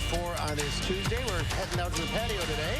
4 on this Tuesday. We're heading out to the patio today.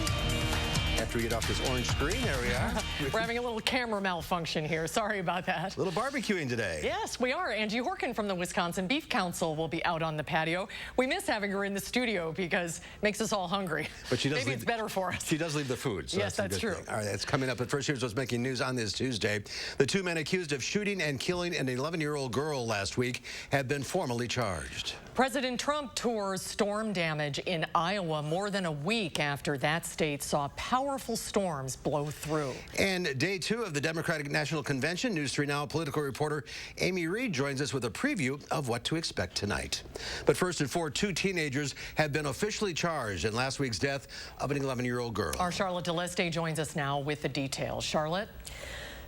After we get off this orange screen, there we are. We're having a little camera malfunction here. Sorry about that. A little barbecuing today. Yes, we are. Angie Horkin from the Wisconsin Beef Council will be out on the patio. We miss having her in the studio because it makes us all hungry. But she does Maybe it's better for us. She does leave the food. So yes, that's true. All right, that's coming up. But first, here's what's making news on this Tuesday. The 2 men accused of shooting and killing an 11-year-old girl last week have been formally charged. President Trump tours storm damage in Iowa more than a week after that state saw powerful storms blow through. And day 2 of the Democratic National Convention, News 3 Now political reporter Amy Reed joins us with a preview of what to expect tonight. But first and foremost, 2 teenagers have been officially charged in last week's death of an 11-year-old girl. Our Charlotte DeLeste joins us now with the details. Charlotte?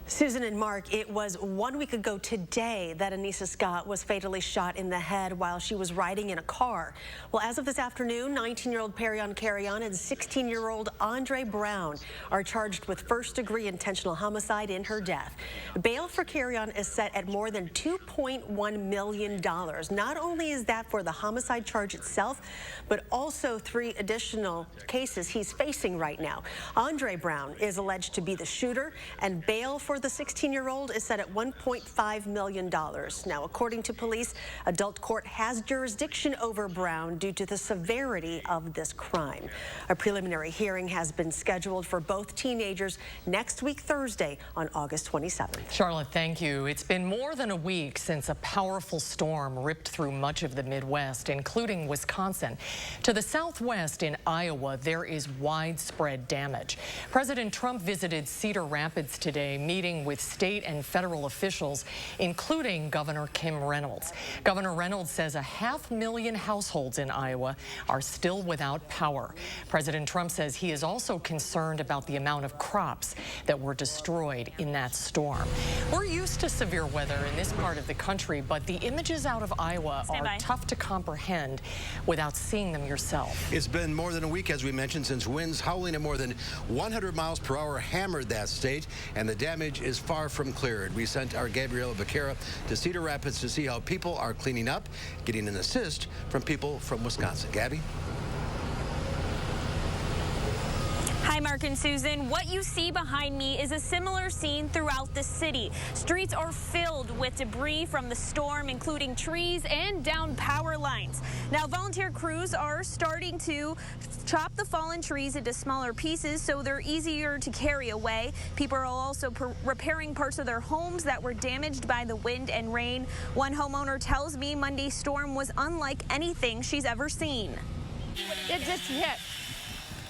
Susan and Mark, it was 1 week ago today that Anissa Scott was fatally shot in the head while she was riding in a car. Well, as of this afternoon, 19-year-old Perion Carrion and 16-year-old Andre Brown are charged with first-degree intentional homicide in her death. Bail for Carrion is set at more than $2.1 million. Not only is that for the homicide charge itself, but also 3 additional cases he's facing right now. Andre Brown is alleged to be the shooter, and bail for the 16-year-old is set at $1.5 million. Now, according to police, adult court has jurisdiction over Brown due to the severity of this crime. A preliminary hearing has been scheduled for both teenagers next week, Thursday, on August 27th. Charlotte, thank you. It's been more than a week since a powerful storm ripped through much of the Midwest, including Wisconsin. To the southwest in Iowa, there is widespread damage. President Trump visited Cedar Rapids today, meeting with state and federal officials, including Governor Kim Reynolds. Governor Reynolds says 500,000 households in Iowa are still without power. President Trump says he is also concerned about the amount of crops that were destroyed in that storm. We're used to severe weather in this part of the country, but the images out of Iowa are tough to comprehend without seeing them yourself. It's been more than a week, as we mentioned, since winds howling at more than 100 miles per hour hammered that state, and the damage is far from cleared. We sent our Gabriela Becerra to Cedar Rapids to see how people are cleaning up, getting an assist from people from Wisconsin. Gabby? Hi, Mark and Susan. What you see behind me is a similar scene throughout the city. Streets are filled with debris from the storm, including trees and downed power lines. Now, volunteer crews are starting to chop the fallen trees into smaller pieces so they're easier to carry away. People are also repairing parts of their homes that were damaged by the wind and rain. One homeowner tells me Monday's storm was unlike anything she's ever seen. It just hit.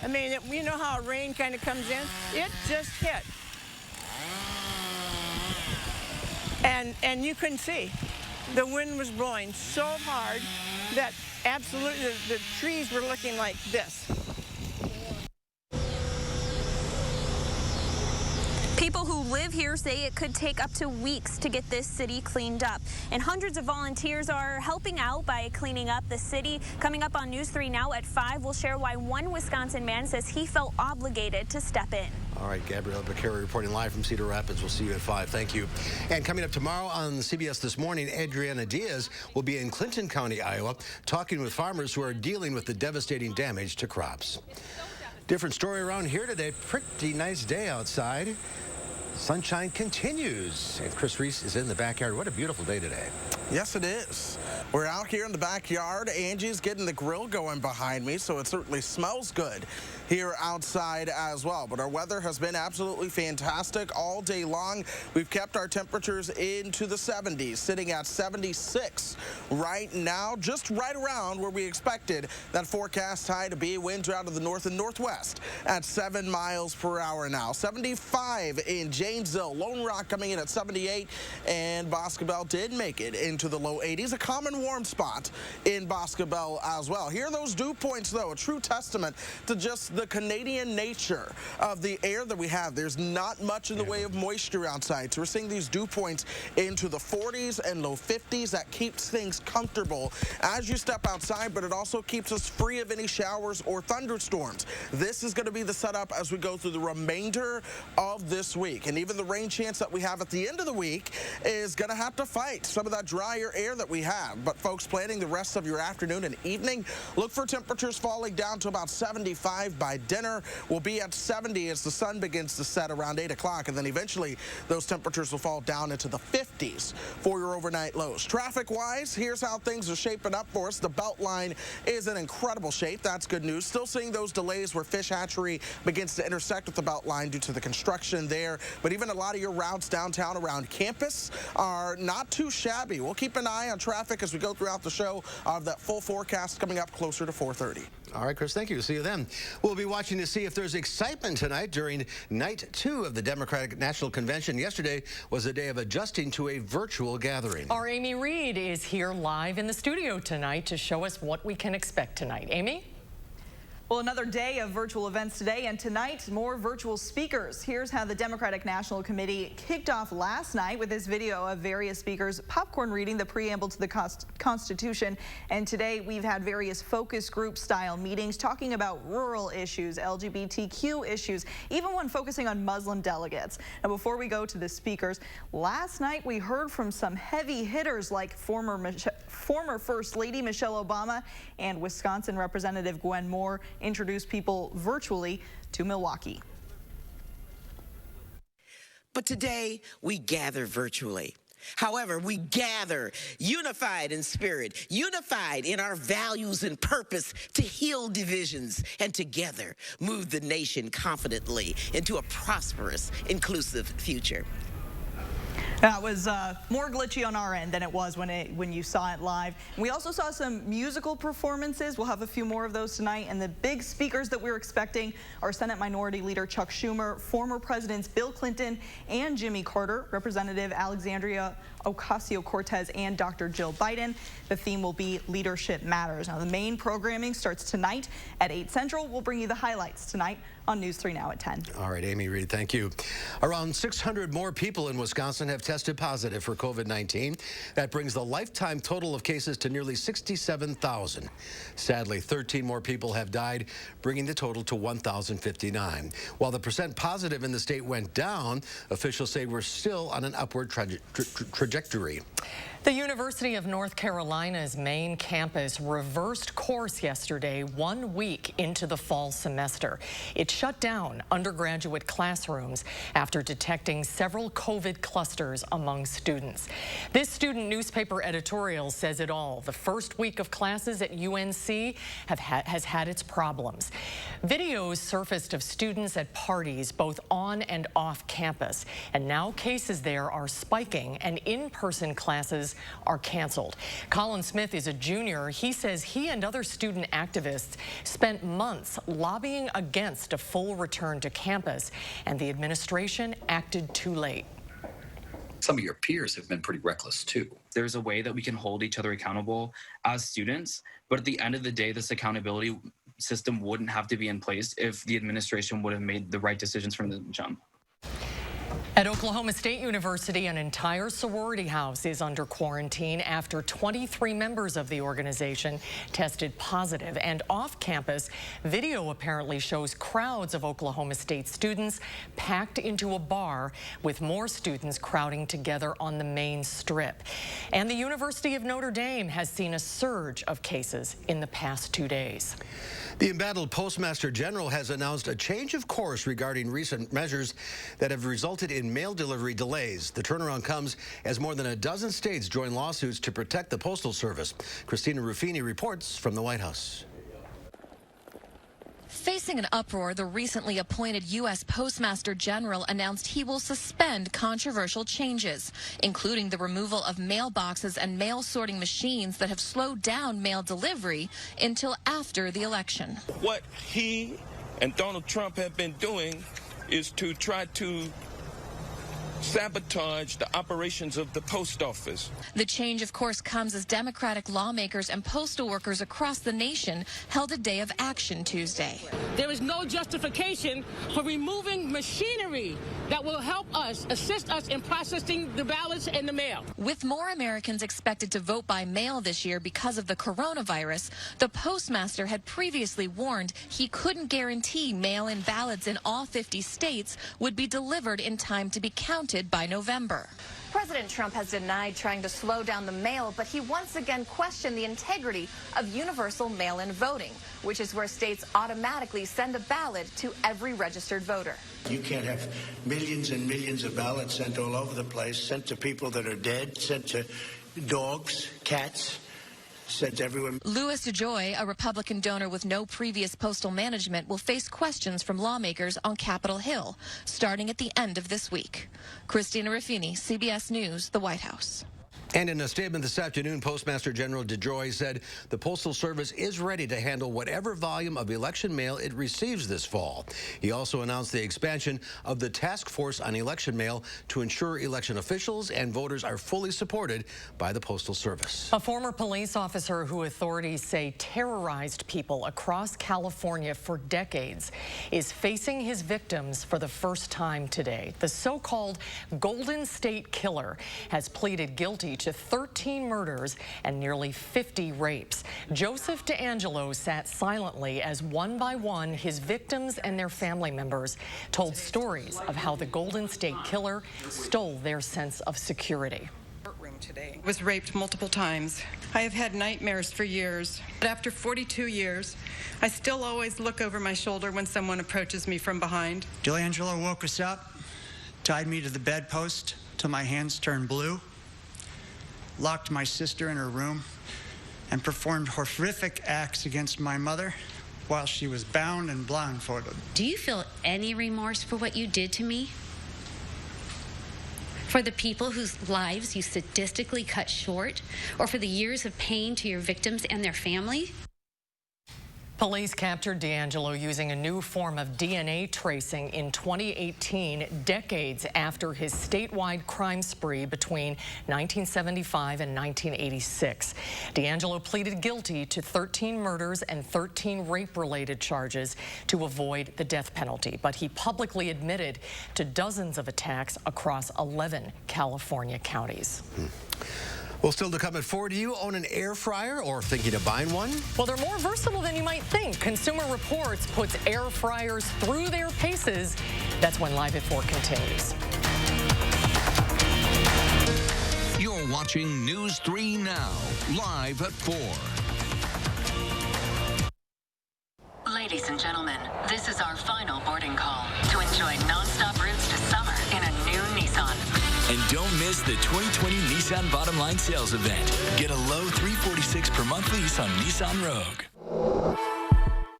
I mean, you know how rain kind of comes in? It just hit. And you couldn't see. The wind was blowing so hard that absolutely the trees were looking like this. People who live here say it could take up to weeks to get this city cleaned up. And hundreds of volunteers are helping out by cleaning up the city. Coming up on News 3 Now at 5, we'll share why one Wisconsin man says he felt obligated to step in. All right, Gabriela Becerra reporting live from Cedar Rapids. We'll see you at 5. Thank you. And coming up tomorrow on CBS This Morning, Adriana Diaz will be in Clinton County, Iowa, talking with farmers who are dealing with the devastating damage to crops. Different story around here today. Pretty nice day outside. Sunshine continues, and Chris Reese is in the backyard. What a beautiful day today. Yes, it is. We're out here in the backyard. Angie's getting the grill going behind me, so it certainly smells good here outside as well. But our weather has been absolutely fantastic all day long. We've kept our temperatures into the 70s, sitting at 76 right now, just right around where we expected that forecast high to be. Winds out of the north and northwest at 7 miles per hour now. 75 in Janesville, Lone Rock coming in at 78, and Boscobel did make it into the low 80s. A common warm spot in Boscobel as well. Here are those dew points, though, a true testament to just the Canadian nature of the air that we have. There's not much in the way of moisture outside, so we're seeing these dew points into the 40s and low 50s. That keeps things comfortable as you step outside, but it also keeps us free of any showers or thunderstorms. This is going to be the setup as we go through the remainder of this week. And and even the rain chance that we have at the end of the week is going to have to fight some of that drier air that we have. But folks, planning the rest of your afternoon and evening, look for temperatures falling down to about 75 by dinner. We'll be at 70 as the sun begins to set around 8 o'clock, and then eventually those temperatures will fall down into the 50s for your overnight lows. Traffic-wise, here's how things are shaping up for us. The Beltline is in incredible shape. That's good news. Still seeing those delays where Fish Hatchery begins to intersect with the Beltline due to the construction there. But even a lot of your routes downtown around campus are not too shabby. We'll keep an eye on traffic as we go throughout the show. Of that full forecast coming up closer to 4:30. All right, Chris, thank you. See you then. We'll be watching to see if there's excitement tonight during night 2 of the Democratic National Convention. Yesterday was a day of adjusting to a virtual gathering. Our Amy Reed is here live in the studio tonight to show us what we can expect tonight. Amy? Well, another day of virtual events today, and tonight, more virtual speakers. Here's how the Democratic National Committee kicked off last night with this video of various speakers popcorn reading the preamble to the Constitution. And today, we've had various focus group style meetings talking about rural issues, LGBTQ issues, even one focusing on Muslim delegates. Now, before we go to the speakers, last night we heard from some heavy hitters like former First Lady Michelle Obama and Wisconsin Representative Gwen Moore introduce people virtually to Milwaukee. But today we gather virtually. However, we gather unified in spirit, unified in our values and purpose to heal divisions and together move the nation confidently into a prosperous, inclusive future. That was more glitchy on our end than it was when you saw it live. And we also saw some musical performances. We'll have a few more of those tonight. And the big speakers that we're expecting are Senate Minority Leader Chuck Schumer, former Presidents Bill Clinton and Jimmy Carter, Representative Alexandria Ocasio-Cortez, and Dr. Jill Biden. The theme will be Leadership Matters. Now, the main programming starts tonight at 8 Central. We'll bring you the highlights tonight on News 3 Now at 10. All right, Amy Reed, thank you. Around 600 more people in Wisconsin have tested positive for COVID-19. That brings the lifetime total of cases to nearly 67,000. Sadly, 13 more people have died, bringing the total to 1,059. While the percent positive in the state went down, officials say we're still on an upward trajectory. The University of North Carolina's main campus reversed course yesterday, 1 week into the fall semester. It shut down undergraduate classrooms after detecting several COVID clusters among students. This student newspaper editorial says it all. The first week of classes at UNC has had its problems. Videos surfaced of students at parties both on and off campus, and now cases there are spiking and in-person classes are canceled. Colin Smith is a junior. He says he and other student activists spent months lobbying against a full return to campus, and the administration acted too late. Some of your peers have been pretty reckless too. There's a way that we can hold each other accountable as students, but at the end of the day, this accountability system wouldn't have to be in place if the administration would have made the right decisions from the jump. At Oklahoma State University, an entire sorority house is under quarantine after 23 members of the organization tested positive. And off campus, video apparently shows crowds of Oklahoma State students packed into a bar with more students crowding together on the main strip. And the University of Notre Dame has seen a surge of cases in the past 2 days. The embattled Postmaster General has announced a change of course regarding recent measures that have resulted in mail delivery delays. The turnaround comes as more than a dozen states join lawsuits to protect the Postal Service. Christina Ruffini reports from the White House. Facing an uproar, the recently appointed U.S. Postmaster General announced he will suspend controversial changes, including the removal of mailboxes and mail sorting machines that have slowed down mail delivery until after the election. What he and Donald Trump have been doing is to try to sabotage the operations of the post office. The change, of course, comes as Democratic lawmakers and postal workers across the nation held a day of action Tuesday. There is no justification for removing machinery that will help us, assist us in processing the ballots in the mail. With more Americans expected to vote by mail this year because of the coronavirus, the postmaster had previously warned he couldn't guarantee mail-in ballots in all 50 states would be delivered in time to be counted by November. President Trump has denied trying to slow down the mail, but he once again questioned the integrity of universal mail-in voting, which is where states automatically send a ballot to every registered voter. You can't have millions and millions of ballots sent all over the place, sent to people that are dead, sent to dogs, cats, sent everywhere. Louis DeJoy, a Republican donor with no previous postal management, will face questions from lawmakers on Capitol Hill starting at the end of this week. Christina Ruffini, CBS News, the White House. And in a statement this afternoon, Postmaster General DeJoy said the Postal Service is ready to handle whatever volume of election mail it receives this fall. He also announced the expansion of the task force on election mail to ensure election officials and voters are fully supported by the Postal Service. A former police officer who authorities say terrorized people across California for decades is facing his victims for the first time today. The so-called Golden State Killer has pleaded guilty to 13 murders and nearly 50 rapes. Joseph DeAngelo sat silently as one by one his victims and their family members told stories of how the Golden State Killer stole their sense of security. Today. Was raped multiple times. I have had nightmares for years. But after 42 years, I still always look over my shoulder when someone approaches me from behind. DeAngelo woke us up, tied me to the bedpost till my hands turned blue, locked my sister in her room, and performed horrific acts against my mother while she was bound and blindfolded. Do you feel any remorse for what you did to me? For the people whose lives you sadistically cut short? Or for the years of pain to your victims and their family? Police captured DeAngelo using a new form of DNA tracing in 2018, decades after his statewide crime spree between 1975 and 1986. DeAngelo pleaded guilty to 13 murders and 13 rape-related charges to avoid the death penalty, but he publicly admitted to dozens of attacks across 11 California counties. Well, still to come at 4, do you own an air fryer or thinking of buying one? Well, they're more versatile than you might think. Consumer Reports puts air fryers through their paces. That's when Live at 4 continues. You're watching News 3 Now, Live at 4. Ladies and gentlemen, this is our final boarding call to enjoy non-stop routes to summer in a new Nissan. And don't miss the 2020 Nissan Bottom Line Sales Event. Get a low $346 per month lease on Nissan Rogue.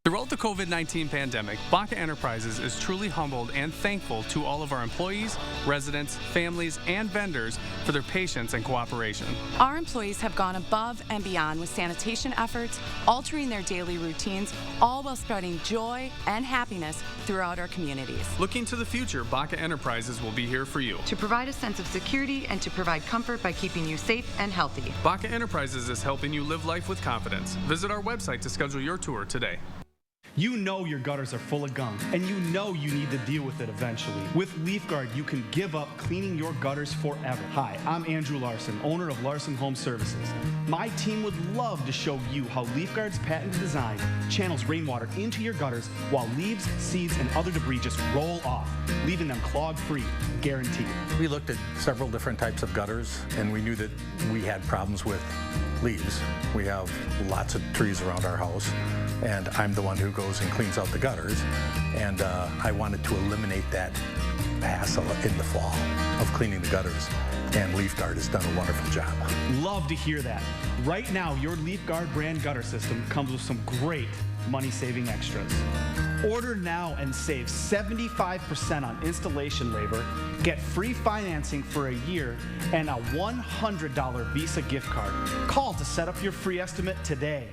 Throughout the COVID-19 pandemic, Baca Enterprises is truly humbled and thankful to all of our employees, residents, families, and vendors for their patience and cooperation. Our employees have gone above and beyond with sanitation efforts, altering their daily routines, all while spreading joy and happiness throughout our communities. Looking to the future, Baca Enterprises will be here for you. To provide a sense of security and to provide comfort by keeping you safe and healthy. Baca Enterprises is helping you live life with confidence. Visit our website to schedule your tour today. You know your gutters are full of gunk, and you know you need to deal with it eventually. With LeafGuard, you can give up cleaning your gutters forever. Hi, I'm Andrew Larson, owner of Larson Home Services. My team would love to show you how LeafGuard's patented design channels rainwater into your gutters while leaves, seeds, and other debris just roll off, leaving them clog-free, guaranteed. We looked at several different types of gutters, and we knew that we had problems with leaves. We have lots of trees around our house, and I'm the one who goes and cleans out the gutters, and I wanted to eliminate that hassle in the fall of cleaning the gutters, and LeafGuard has done a wonderful job. Love to hear that. Right now, your LeafGuard brand gutter system comes with some great money-saving extras. Order now and save 75% on installation labor, get free financing for a year, and a $100 Visa gift card. Call to set up your free estimate today.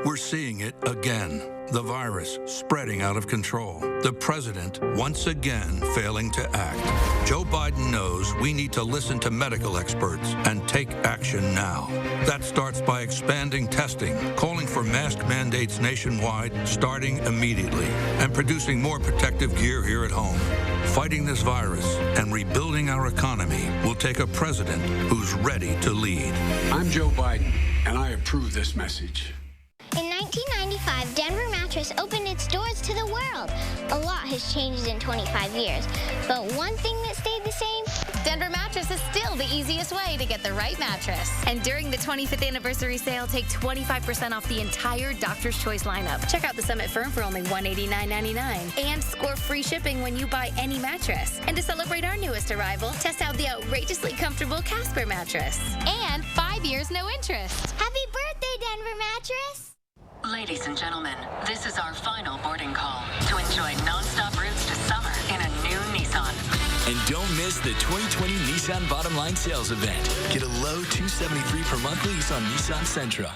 We're seeing it again. The virus spreading out of control. The president once again failing to act. Joe Biden knows we need to listen to medical experts and take action now. That starts by expanding testing, calling for mask mandates nationwide starting immediately, and producing more protective gear here at home. Fighting this virus and rebuilding our economy will take a president who's ready to lead. I'm Joe Biden, and I approve this message. In 1995, Denver Mattress opened its doors to the world. A lot has changed in 25 years, but one thing that stayed the same? Denver Mattress is still the easiest way to get the right mattress. And during the 25th anniversary sale, take 25% off the entire Doctor's Choice lineup. Check out the Summit Firm for only $189.99 and score free shipping when you buy any mattress. And to celebrate our newest arrival, test out the outrageously comfortable Casper mattress. And 5 years no interest. Happy birthday, Denver Mattress! Ladies and gentlemen, this is our final boarding call to enjoy nonstop routes to summer in a new Nissan. And don't miss the 2020 Nissan Bottom Line Sales Event. Get a low $273 per month lease on Nissan Sentra.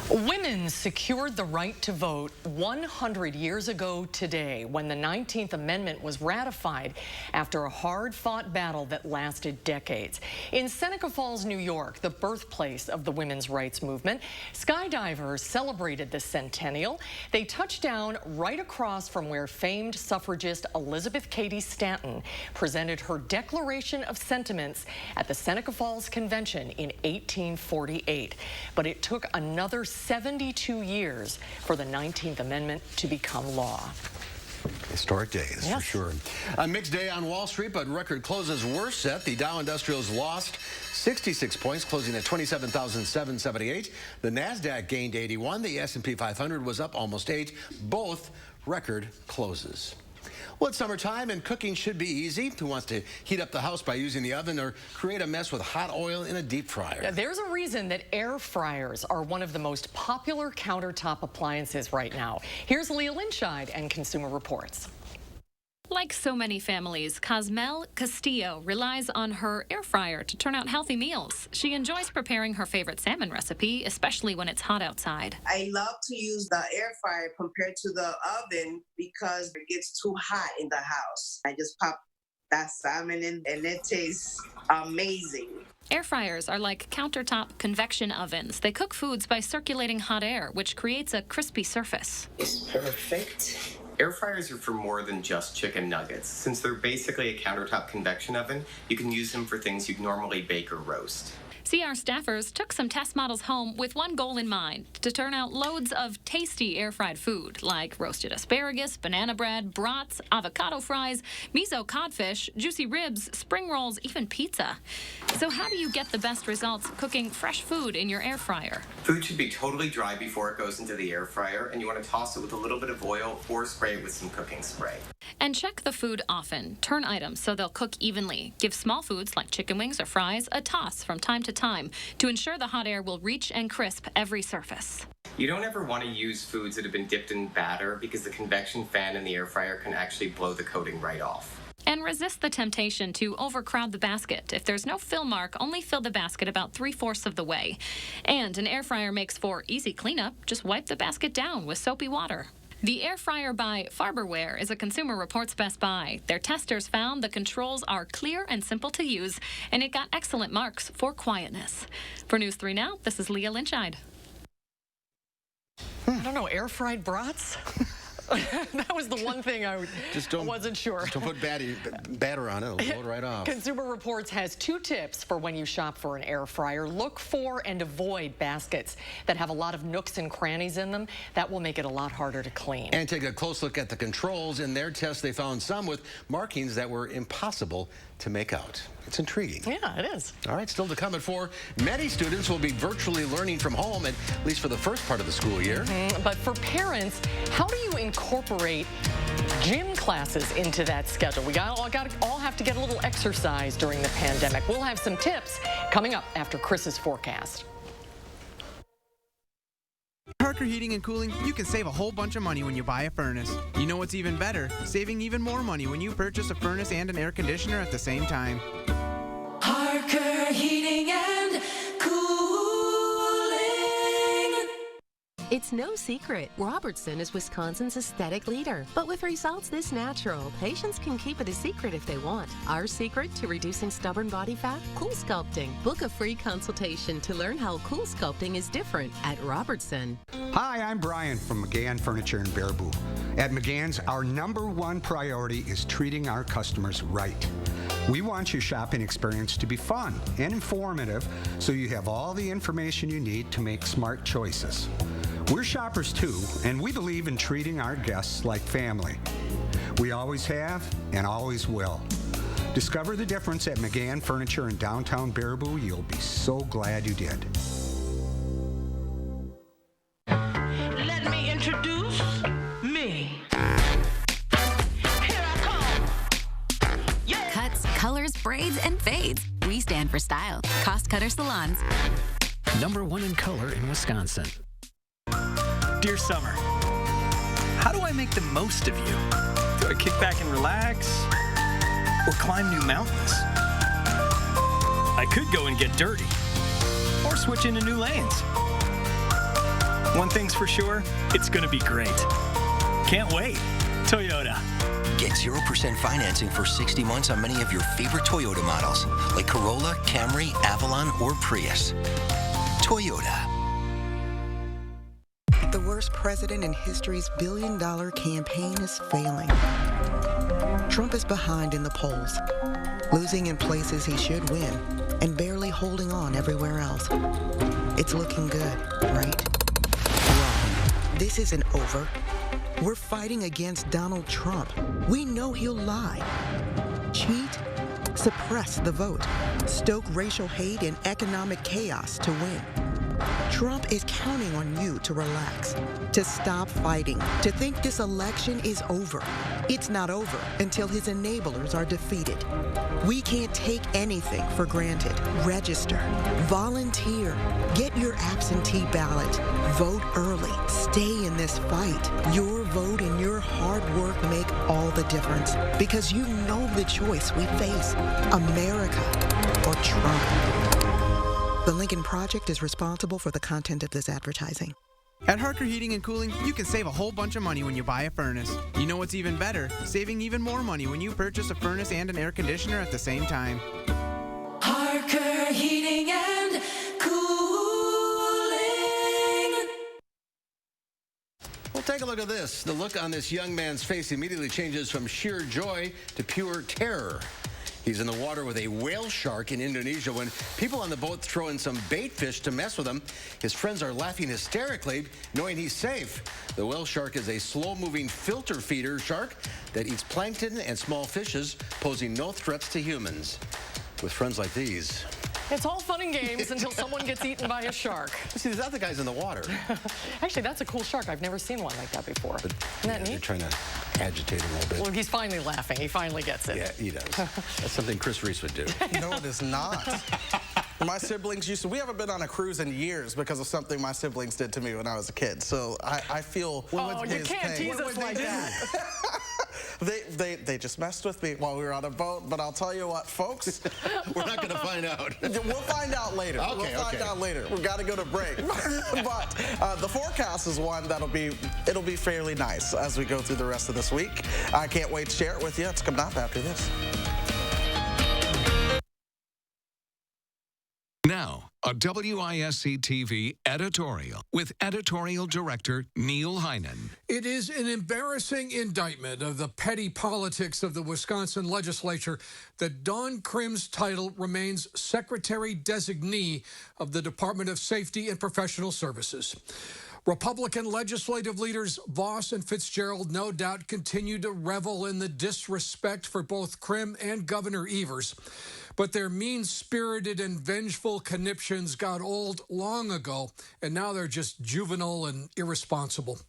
Women secured the right to vote 100 years ago today when the 19th Amendment was ratified after a hard-fought battle that lasted decades. In Seneca Falls, New York, the birthplace of the women's rights movement, skydivers celebrated the centennial. They touched down right across from where famed suffragist Elizabeth Cady Stanton presented her Declaration of Sentiments at the Seneca Falls Convention in 1848. But it took another 72 years for the 19th Amendment to become law. Historic day, that's for sure. A mixed day on Wall Street, but record closes were set. The Dow Industrials lost 66 points, closing at 27,778. The NASDAQ gained 81. The S&P 500 was up almost 8. Both record closes. Well, it's summertime and cooking should be easy. Who wants to heat up the house by using the oven or create a mess with hot oil in a deep fryer? There's a reason that air fryers are one of the most popular countertop appliances right now. Here's Leah Lynchide and Consumer Reports. Like so many families, Cosmel Castillo relies on her air fryer to turn out healthy meals. She enjoys preparing her favorite salmon recipe, especially when it's hot outside. I love to use the air fryer compared to the oven because it gets too hot in the house. I just pop that salmon in and it tastes amazing. Air fryers are like countertop convection ovens. They cook foods by circulating hot air, which creates a crispy surface. It's perfect. Air fryers are for more than just chicken nuggets. Since they're basically a countertop convection oven, you can use them for things you'd normally bake or roast. CR staffers took some test models home with one goal in mind, to turn out loads of tasty air-fried food, like roasted asparagus, banana bread, brats, avocado fries, miso codfish, juicy ribs, spring rolls, even pizza. So how do you get the best results cooking fresh food in your air fryer? Food should be totally dry before it goes into the air fryer, and you want to toss it with a little bit of oil or spray it with some cooking spray. And check the food often. Turn items so they'll cook evenly. Give small foods like chicken wings or fries a toss from time to time to ensure the hot air will reach and crisp every surface. You don't ever want to use foods that have been dipped in batter because the convection fan in the air fryer can actually blow the coating right off. And resist the temptation to overcrowd the basket. If there's no fill mark, only fill the basket about 3/4 of the way. And an air fryer makes for easy cleanup. Just wipe the basket down with soapy water. The air fryer by Farberware is a Consumer Reports Best Buy. Their testers found the controls are clear and simple to use, and it got excellent marks for quietness. For News 3 Now, this is Leah Lynchide. I don't know, air fried brats? That was the one thing I wasn't sure. Just don't put batter on it. It'll blow it right off. Consumer Reports has 2 tips for when you shop for an air fryer. Look for and avoid baskets that have a lot of nooks and crannies in them. That will make it a lot harder to clean. And take a close look at the controls. In their test, they found some with markings that were impossible to make out. It's intriguing. Yeah, it is. All right, still to come at 4. Many students will be virtually learning from home, at least for the first part of the school year. But for parents, how do you incorporate gym classes into that schedule? We all have to get a little exercise during the pandemic. We'll have some tips coming up after Chris's forecast. Parker Heating and Cooling, you can save a whole bunch of money when you buy a furnace. You know what's even better? Saving even more money when you purchase a furnace and an air conditioner at the same time. Parker Heating and Cooling. It's no secret, Robertson is Wisconsin's aesthetic leader. But with results this natural, patients can keep it a secret if they want. Our secret to reducing stubborn body fat? Cool Sculpting. Book a free consultation to learn how Cool Sculpting is different at Robertson. Hi, I'm Brian from McGann Furniture in Baraboo. At McGann's, our #1 priority is treating our customers right. We want your shopping experience to be fun and informative so you have all the information you need to make smart choices. We're shoppers too, and we believe in treating our guests like family. We always have and always will. Discover the difference at McGann Furniture in downtown Baraboo. You'll be so glad you did. Let me introduce me. Cuts, colors, braids, and fades. We stand for style. Cost Cutter Salons. #1 in color in Wisconsin. Dear Summer, how do I make the most of you? Do I kick back and relax? Or climb new mountains? I could go and get dirty. Or switch into new lanes. One thing's for sure, it's gonna be great. Can't wait. Toyota. Get 0% financing for 60 months on many of your favorite Toyota models, like Corolla, Camry, Avalon, or Prius. Toyota. The worst president in history's billion-dollar campaign is failing. Trump is behind in the polls, losing in places he should win, and barely holding on everywhere else. It's looking good, right? Wrong. This isn't over. We're fighting against Donald Trump. We know he'll lie, cheat, suppress the vote, stoke racial hate and economic chaos to win. Trump is counting on you to relax, to stop fighting, to think this election is over. It's not over until his enablers are defeated. We can't take anything for granted. Register, volunteer, get your absentee ballot, vote early, stay in this fight. Your vote and your hard work make all the difference because you know the choice we face, America or Trump. The Lincoln Project is responsible for the content of this advertising. At Harker Heating and Cooling, you can save a whole bunch of money when you buy a furnace. You know what's even better? Saving even more money when you purchase a furnace and an air conditioner at the same time. Harker Heating and Cooling. Well, take a look at this. The look on this young man's face immediately changes from sheer joy to pure terror. He's in the water with a whale shark in Indonesia when people on the boat throw in some bait fish to mess with him. His friends are laughing hysterically, knowing he's safe. The whale shark is a slow-moving filter feeder shark that eats plankton and small fishes, posing no threats to humans. With friends like these, it's all fun and games until someone gets eaten by a shark. See, there's other guys in the water. Actually, that's a cool shark. I've never seen one like that before. But, isn't that neat? They're trying to agitate him a little bit. Well, he's finally laughing. He finally gets it. Yeah, he does. That's something Chris Reese would do. No, it is not. My siblings used to, we haven't been on a cruise in years because of something my siblings did to me when I was a kid. So I feel you can't tease us like that. They just messed with me while we were on a boat, but I'll tell you what, folks. We're not going to find out. We'll find out later. Okay, we'll find out later. We've got to go to break. But the forecast is one it'll be fairly nice as we go through the rest of this week. I can't wait to share it with you. It's coming up after this. Now, a WISC-TV editorial with editorial director Neil Heinen. It is an embarrassing indictment of the petty politics of the Wisconsin legislature that Dawn Krim's title remains Secretary-Designee of the Department of Safety and Professional Services. Republican legislative leaders Voss and Fitzgerald no doubt continue to revel in the disrespect for both Krim and Governor Evers. But their mean-spirited and vengeful conniptions got old long ago, and now they're just juvenile and irresponsible.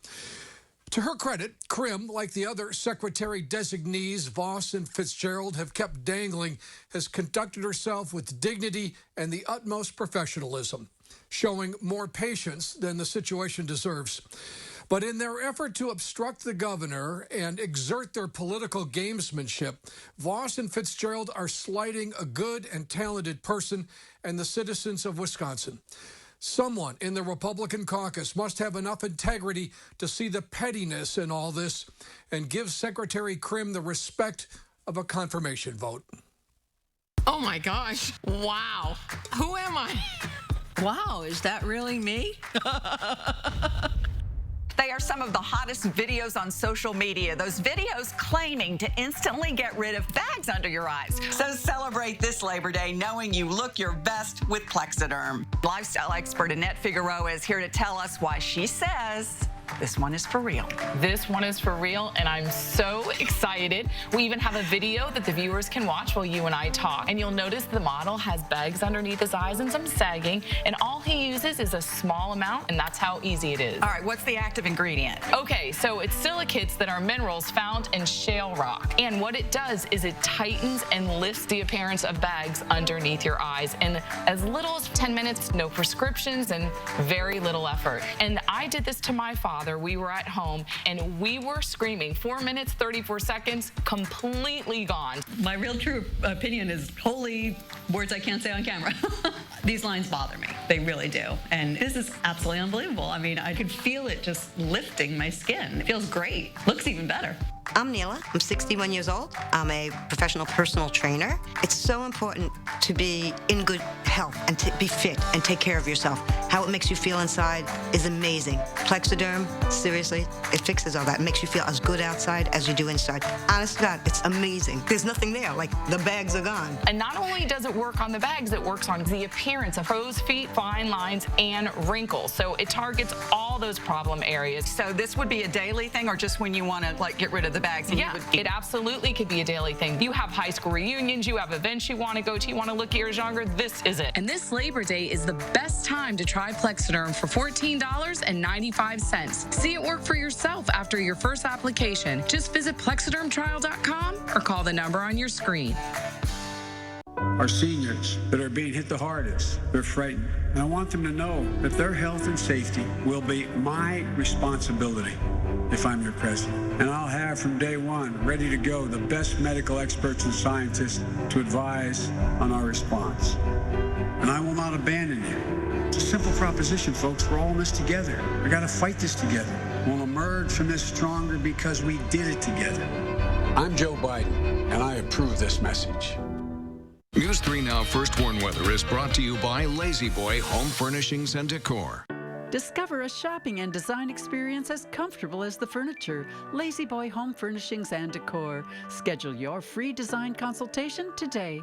To her credit, Krim, like the other secretary-designees Voss and Fitzgerald have kept dangling, has conducted herself with dignity and the utmost professionalism, showing more patience than the situation deserves. But in their effort to obstruct the governor and exert their political gamesmanship, Voss and Fitzgerald are slighting a good and talented person and the citizens of Wisconsin. Someone in the Republican caucus must have enough integrity to see the pettiness in all this and give Secretary Krim the respect of a confirmation vote. Oh my gosh. Wow. Who am I? Wow, is that really me? They are some of the hottest videos on social media. Those videos claiming to instantly get rid of bags under your eyes. So celebrate this Labor Day knowing you look your best with Plexiderm. Lifestyle expert Annette Figueroa is here to tell us why she says this one is for real. This one is for real, and I'm so excited. We even have a video that the viewers can watch while you and I talk. And you'll notice the model has bags underneath his eyes and some sagging, and all he uses is a small amount, and that's how easy it is. All right, what's the active ingredient? Okay, so it's silicates that are minerals found in shale rock. And what it does is it tightens and lifts the appearance of bags underneath your eyes in as little as 10 minutes, no prescriptions, and very little effort. And I did this to my father. We were at home and we were screaming. 4 minutes, 34 seconds, completely gone. My real true opinion is holy words I can't say on camera. These lines bother me. They really do. And this is absolutely unbelievable. I mean, I could feel it just lifting my skin. It feels great. Looks even better. I'm Neela. I'm 61 years old. I'm a professional personal trainer. It's so important to be in good health and to be fit and take care of yourself. How it makes you feel inside is amazing. Plexiderm, seriously, it fixes all that. It makes you feel as good outside as you do inside. Honest to God, it's amazing. There's nothing there. Like, the bags are gone. And not only does it work on the bags, it works on the appearance of crow's feet, fine lines, and wrinkles. So it targets all those problem areas. So this would be a daily thing or just when you want to, like, get rid of the bags? Yeah, it absolutely could be a daily thing. You have high school reunions, you have events you want to go to, you want to look years younger, this is it. And this Labor Day is the best time to try Plexiderm for $14.95. See it work for yourself after your first application. Just visit plexidermtrial.com or call the number on your screen. Our seniors that are being hit the hardest, they're frightened. And I want them to know that their health and safety will be my responsibility if I'm your president. And I'll have from day one, ready to go, the best medical experts and scientists to advise on our response. And I will not abandon you. It's a simple proposition, folks. We're all in this together. We got to fight this together. We'll emerge from this stronger because we did it together. I'm Joe Biden, and I approve this message. News 3 Now First Warn Weather is brought to you by Lazy Boy Home Furnishings and Decor. Discover a shopping and design experience as comfortable as the furniture. Lazy Boy Home Furnishings and Decor. Schedule your free design consultation today.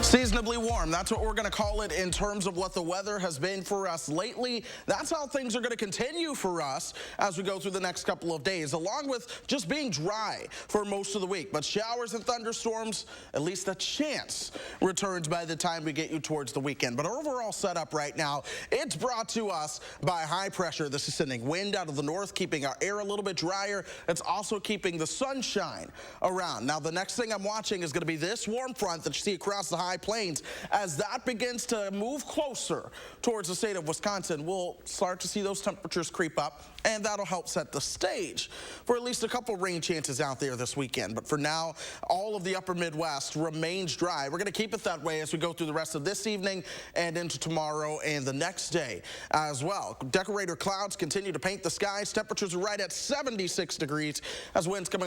Seasonably warm, that's what we're going to call it in terms of what the weather has been for us lately. That's how things are going to continue for us as we go through the next couple of days, along with just being dry for most of the week. But showers and thunderstorms, at least a chance, returns by the time we get you towards the weekend. But our overall setup right now, it's brought to us by high pressure. This is sending wind out of the north, keeping our air a little bit drier. It's also keeping the sunshine around. Now, the next thing I'm watching is going to be this warm front that you see across the high plains. As that begins to move closer towards the state of Wisconsin, we'll start to see those temperatures creep up, and that'll help set the stage for at least a couple rain chances out there this weekend. But for now, all of the upper Midwest remains dry. We're going to keep it that way as we go through the rest of this evening and into tomorrow and the next day as well. Decorator clouds continue to paint the skies. Temperatures are right at 76 degrees as winds come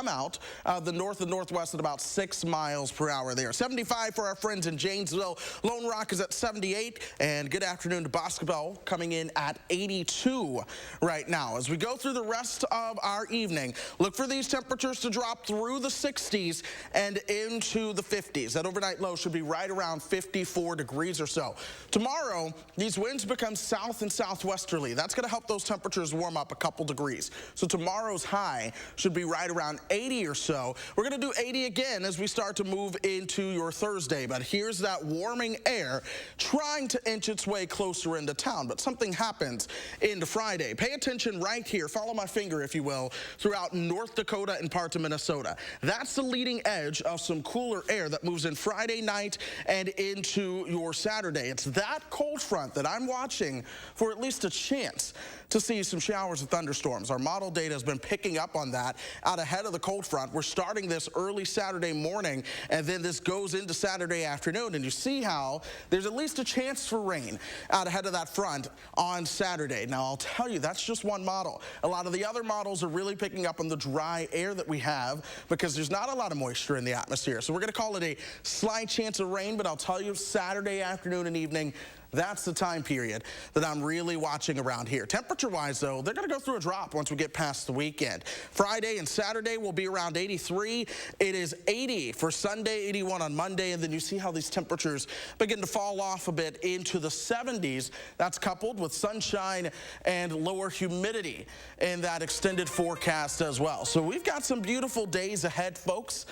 out the north and northwest at about 6 miles per hour there. 75 for our friends in Janesville. Lone Rock is at 78, and good afternoon to Boscobel coming in at 82 right now. As we go through the rest of our evening, look for these temperatures to drop through the 60s and into the 50s. That overnight low should be right around 54 degrees or so. Tomorrow, these winds become south and southwesterly. That's going to help those temperatures warm up a couple degrees. So tomorrow's high should be right around 80 or so. We're going to do 80 again as we start to move into your Thursday. But here's that warming air trying to inch its way closer into town. But something happens into Friday. Pay attention right here. Follow my finger, if you will, throughout North Dakota and parts of Minnesota. That's the leading edge of some cooler air that moves in Friday night and into your Saturday. It's that cold front that I'm watching for at least a chance to see some showers and thunderstorms. Our model data has been picking up on that out ahead of the cold front. We're starting this early Saturday morning, and then this goes into Saturday afternoon, and you see how there's at least a chance for rain out ahead of that front on Saturday. Now, I'll tell you, that's just one model. A lot of the other models are really picking up on the dry air that we have because there's not a lot of moisture in the atmosphere. So we're going to call it a slight chance of rain, but I'll tell you, Saturday afternoon and evening, that's the time period that I'm really watching around here. Temperature-wise, though, they're going to go through a drop once we get past the weekend. Friday and Saturday will be around 83. It is 80 for Sunday, 81 on Monday, and then you see how these temperatures begin to fall off a bit into the 70s. That's coupled with sunshine and lower humidity in that extended forecast as well. So we've got some beautiful days ahead, folks.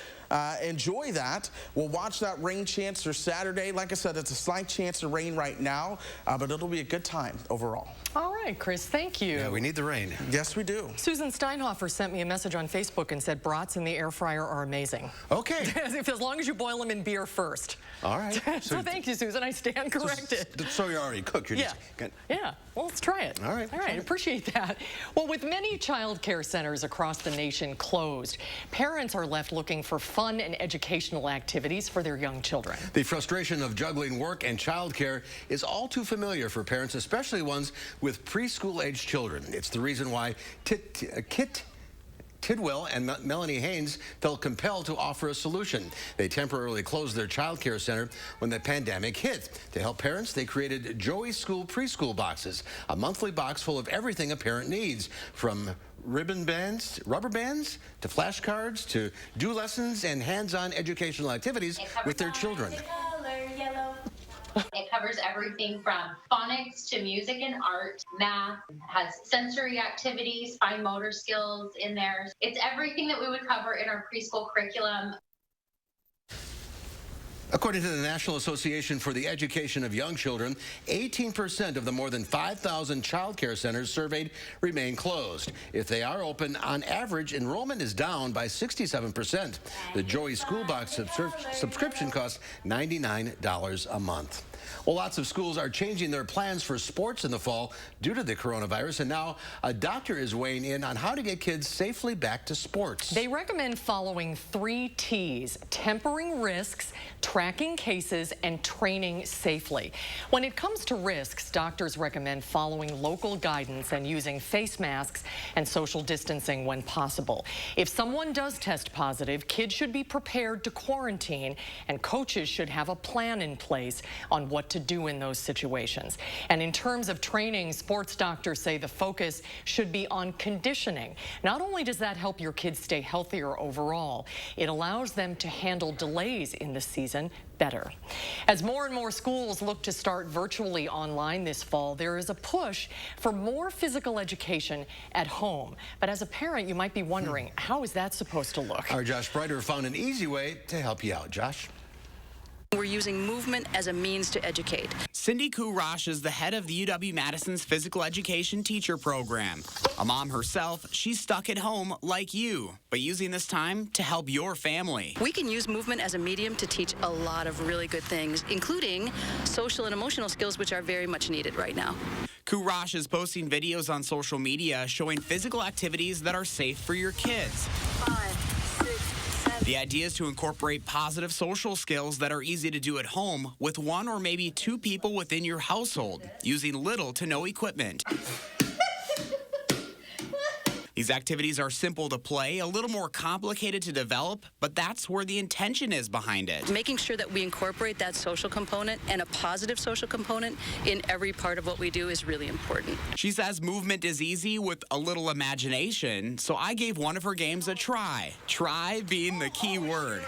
Enjoy that. We'll watch that rain chance for Saturday. Like I said, it's a slight chance of rain right now, but it'll be a good time overall. All right, Chris, thank you. Yeah, we need the rain. Yes, we do. Susan Steinhofer sent me a message on Facebook and said brats in the air fryer are amazing. Okay. As long as you boil them in beer first. All right. So thank you, Susan. I stand corrected. So you're already cooked. You're just Yeah. Well, let's try it. All right. All right. Appreciate that. Well, with many child care centers across the nation closed, parents are left looking for fun and educational activities for their young children. The frustration of juggling work and childcare is all too familiar for parents, especially ones with preschool-aged children. It's the reason why Kit Tidwell and Melanie Haynes felt compelled to offer a solution. They temporarily closed their child care center when the pandemic hit. To help parents, they created Joey School Preschool Boxes, a monthly box full of everything a parent needs, from rubber bands to flashcards to do lessons and hands-on educational activities with their children. It covers everything from phonics to music and art, math, has sensory activities, fine motor skills in there. It's everything that we would cover in our preschool curriculum. According to the National Association for the Education of Young Children, 18% of the more than 5,000 child care centers surveyed remain closed. If they are open, on average, enrollment is down by 67%. The Joey School Box subscription costs $99 a month. Well, lots of schools are changing their plans for sports in the fall due to the coronavirus, and now a doctor is weighing in on how to get kids safely back to sports. They recommend following 3 T's: tempering risks, tracking cases, and training safely. When it comes to risks, doctors recommend following local guidance and using face masks and social distancing when possible. If someone does test positive, kids should be prepared to quarantine, and coaches should have a plan in place on what to do in those situations. And in terms of training, sports doctors say the focus should be on conditioning. Not only does that help your kids stay healthier overall, it allows them to handle delays in the season better. As more and more schools look to start virtually online this fall, there is a push for more physical education at home. But as a parent, you might be wondering, how is that supposed to look? Our Josh Breiter found an easy way to help you out. Josh? We're using movement as a means to educate. Cindy Kurash is the head of the UW-Madison's physical education teacher program. A mom herself, she's stuck at home like you, but using this time to help your family. We can use movement as a medium to teach a lot of really good things, including social and emotional skills, which are very much needed right now. Kurash is posting videos on social media showing physical activities that are safe for your kids. 5, 6, 7. The idea is to incorporate positive social skills that are easy to do at home with 1 or maybe 2 people within your household, using little to no equipment. These activities are simple to play, a little more complicated to develop, but that's where the intention is behind it. Making sure that we incorporate that social component and a positive social component in every part of what we do is really important. She says movement is easy with a little imagination, so I gave one of her games a try. Try being the key word.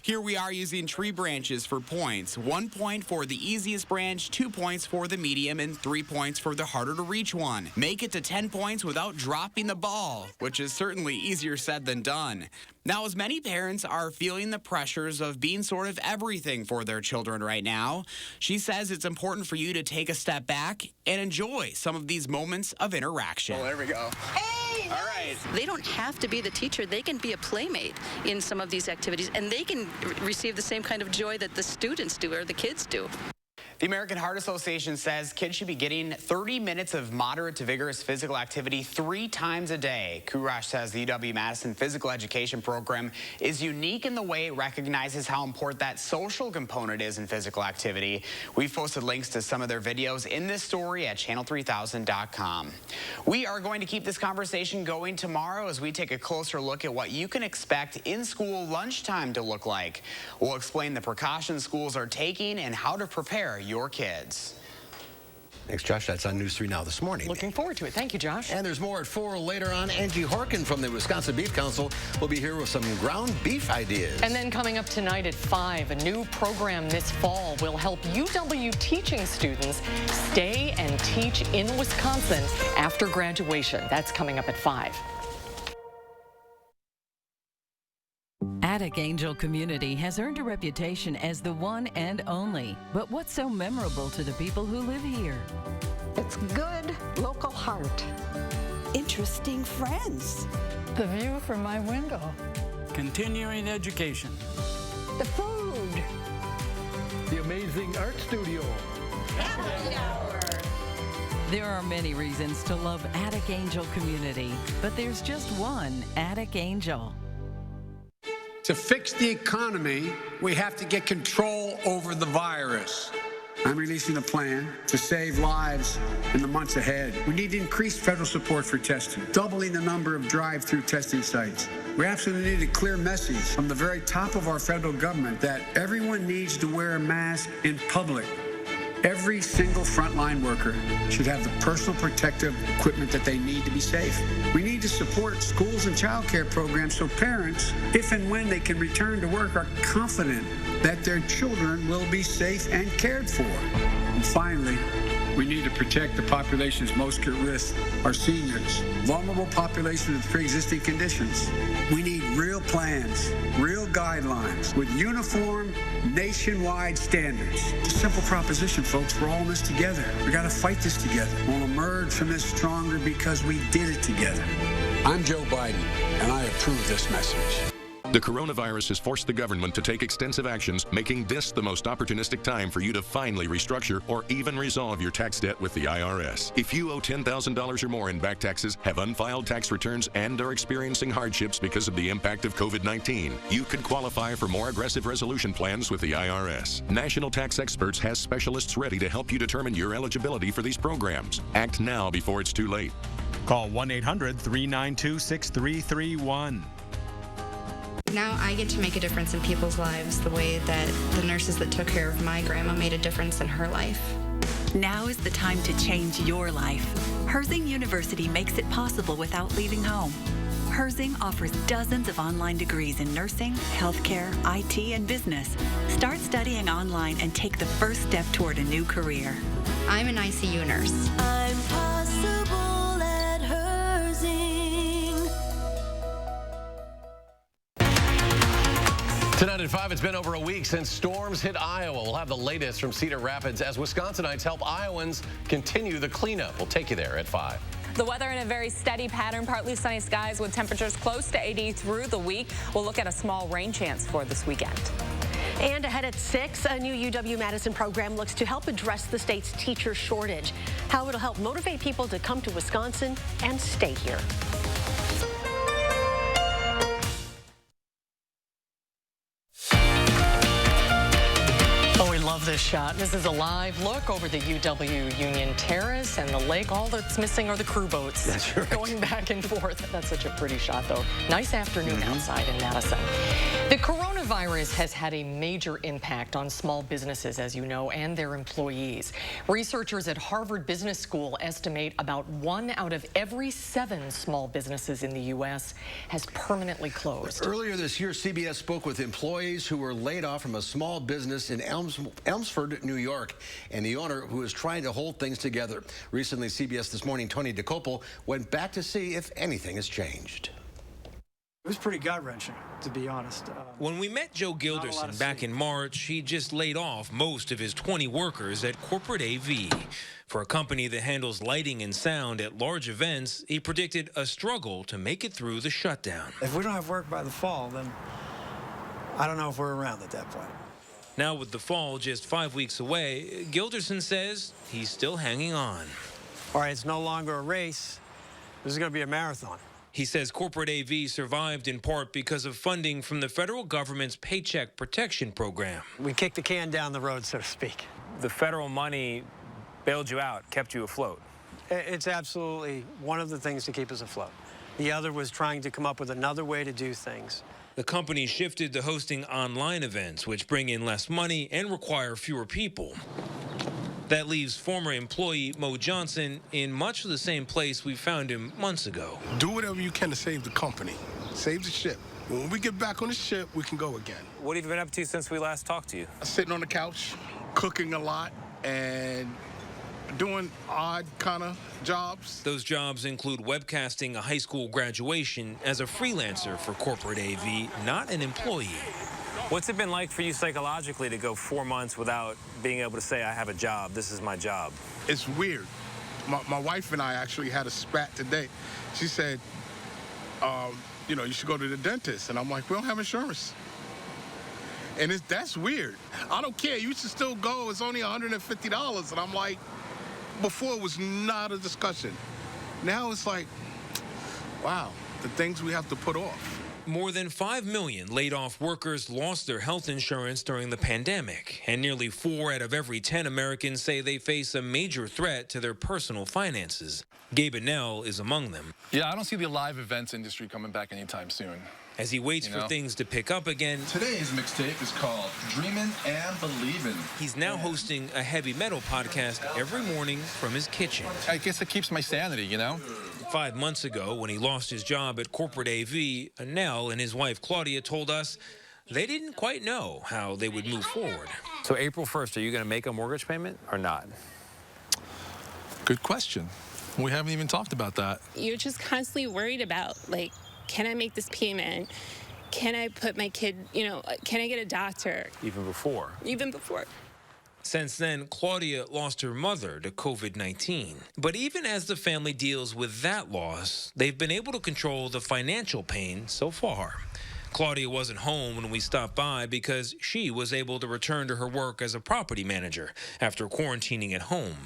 Here we are using tree branches for points. 1 point for the easiest branch, 2 points for the medium, and 3 points for the harder to reach one. Make it to 10 points without dropping the ball, which is certainly easier said than done. Now, as many parents are feeling the pressures of being sort of everything for their children right now, she says it's important for you to take a step back and enjoy some of these moments of interaction. Oh, there we go. Hey, all right. They don't have to be the teacher. They can be a playmate in some of these activities, and they can receive the same kind of joy that the students do or the kids do. The American Heart Association says kids should be getting 30 minutes of moderate to vigorous physical activity 3 times a day. Courash says the UW-Madison physical education program is unique in the way it recognizes how important that social component is in physical activity. We've posted links to some of their videos in this story at channel3000.com. We are going to keep this conversation going tomorrow as we take a closer look at what you can expect in-school lunchtime to look like. We'll explain the precautions schools are taking and how to prepare your kids. Thanks, Josh. That's on News 3 Now this morning. Looking forward to it. Thank you, Josh. And there's more at 4 later on. Angie Horkin from the Wisconsin Beef Council will be here with some ground beef ideas. And then coming up tonight at 5, a new program this fall will help UW teaching students stay and teach in Wisconsin after graduation. That's coming up at 5. Attic Angel Community has earned a reputation as the one and only. But what's so memorable to the people who live here? It's good local heart. Interesting friends. The view from my window. Continuing education. The food. The amazing art studio. Happy hour. There are many reasons to love Attic Angel Community, but there's just one Attic Angel. To fix the economy, we have to get control over the virus. I'm releasing a plan to save lives in the months ahead. We need increased federal support for testing, doubling the number of drive-through testing sites. We absolutely need a clear message from the very top of our federal government that everyone needs to wear a mask in public. Every single frontline worker should have the personal protective equipment that they need to be safe. We need to support schools and child care programs so parents, if and when they can return to work, are confident that their children will be safe and cared for. And finally, we need to protect the populations most at risk, our seniors, vulnerable populations with pre-existing conditions. We need real plans, real guidelines with uniform nationwide standards. It's a simple proposition, folks. We're all in this together. We got to fight this together. We'll emerge from this stronger because we did it together. I'm Joe Biden, and I approve this message. The coronavirus has forced the government to take extensive actions, making this the most opportunistic time for you to finally restructure or even resolve your tax debt with the IRS. If you owe $10,000 or more in back taxes, have unfiled tax returns, and are experiencing hardships because of the impact of COVID-19, you could qualify for more aggressive resolution plans with the IRS. National Tax Experts has specialists ready to help you determine your eligibility for these programs. Act now before it's too late. Call 1-800-392-6331. Now I get to make a difference in people's lives the way that the nurses that took care of my grandma made a difference in her life. Now is the time to change your life. Herzing University makes it possible without leaving home. Herzing offers dozens of online degrees in nursing, healthcare, IT, and business. Start studying online and take the first step toward a new career. I'm an ICU nurse. I'm possible at Herzing. Tonight at 5, it's been over a week since storms hit Iowa. We'll have the latest from Cedar Rapids as Wisconsinites help Iowans continue the cleanup. We'll take you there at 5. The weather in a very steady pattern, partly sunny skies with temperatures close to 80 through the week. We'll look at a small rain chance for this weekend. And ahead at 6, a new UW-Madison program looks to help address the state's teacher shortage. How it'll help motivate people to come to Wisconsin and stay here. Love this shot. This is a live look over the UW Union Terrace and the lake. All that's missing are the crew boats. That's right. Going back and forth. That's such a pretty shot, though. Nice afternoon outside in Madison. The coronavirus has had a major impact on small businesses, as you know, and their employees. Researchers at Harvard Business School estimate about 1 out of every 7 small businesses in the U.S. has permanently closed. Earlier this year, CBS spoke with employees who were laid off from a small business in Elmsford, New York, and the owner who is trying to hold things together. Recently, CBS This Morning, Tony DeCopel went back to see if anything has changed. It was pretty gut-wrenching, to be honest. When we met Joe Gilderson back in March, he just laid off most of his 20 workers at Corporate AV. For a company that handles lighting and sound at large events, he predicted a struggle to make it through the shutdown. If we don't have work by the fall, then I don't know if we're around at that point. Now with the fall just 5 weeks away, Gilderson says he's still hanging on. All right, it's no longer a race. This is going to be a marathon. He says corporate AV survived in part because of funding from the federal government's Paycheck Protection Program. We kicked the can down the road, so to speak. The federal money bailed you out, kept you afloat. It's absolutely one of the things to keep us afloat. The other was trying to come up with another way to do things. The company shifted to hosting online events, which bring in less money and require fewer people. That leaves former employee Mo Johnson in much of the same place we found him months ago. Do whatever you can to save the company, save the ship. When we get back on the ship, we can go again. What have you been up to since we last talked to you? Sitting on the couch, cooking a lot, and doing odd kind of jobs. Those jobs include webcasting a high school graduation as a freelancer for corporate AV, not an employee. What's it been like for you psychologically to go 4 months without being able to say, I have a job, this is my job? It's weird. My wife and I actually had a spat today. She said, you know, you should go to the dentist. And I'm like, we don't have insurance. And that's weird. I don't care. You should still go. It's only $150. And I'm like, before it was not a discussion. Now it's like, wow, the things we have to put off. More than 5 million laid-off workers lost their health insurance during the pandemic, and nearly 4 out of every 10 Americans say they face a major threat to their personal finances. Gabe Annell is among them. Yeah, I don't see the live events industry coming back anytime soon. As he waits for things to pick up again. Today's mixtape is called Dreamin' and Believin'. He's now hosting a heavy metal podcast every morning from his kitchen. I guess it keeps my sanity, you know? 5 months ago, when he lost his job at corporate AV, Annell and his wife Claudia told us they didn't quite know how they would move forward. So April 1st, are you going to make a mortgage payment or not? Good question. We haven't even talked about that. You're just constantly worried about, like, can I make this payment? Can I put my kid, you know, can I get a doctor? Even before? Even before. Since then, Claudia lost her mother to COVID-19. But even as the family deals with that loss, they've been able to control the financial pain so far. Claudia wasn't home when we stopped by because she was able to return to her work as a property manager after quarantining at home.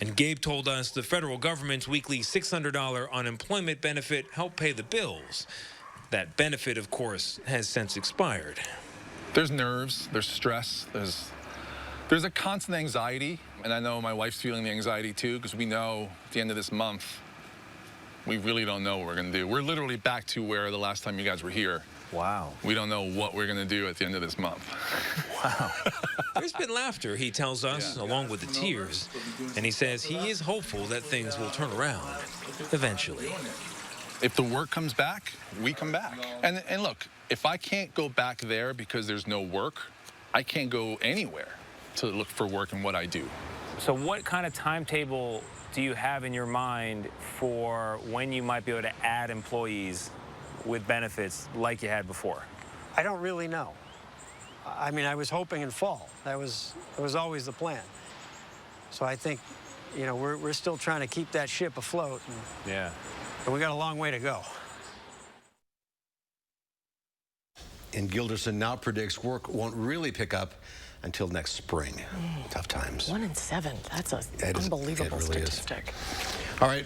And Gabe told us the federal government's weekly $600 unemployment benefit helped pay the bills. That benefit, of course, has since expired. There's nerves, there's stress, there's a constant anxiety, and I know my wife's feeling the anxiety too, because we know at the end of this month, we really don't know what we're going to do. We're literally back to where the last time you guys were here. Wow. We don't know what we're going to do at the end of this month. Wow. There's been laughter, he tells us, along with the tears, and he says he is hopeful that things will turn around eventually. If the work comes back, we come back. And look, if I can't go back there because there's no work, I can't go anywhere to look for work in what I do. So what kind of timetable do you have in your mind for when you might be able to add employees with benefits like you had before? I don't really know. I mean, I was hoping in fall. That was always the plan. So I think, you know, we're still trying to keep that ship afloat. Yeah. And we got a long way to go. And Gilderson now predicts work won't really pick up until next spring. Tough times. 1 in 7. That's an unbelievable statistic. All right,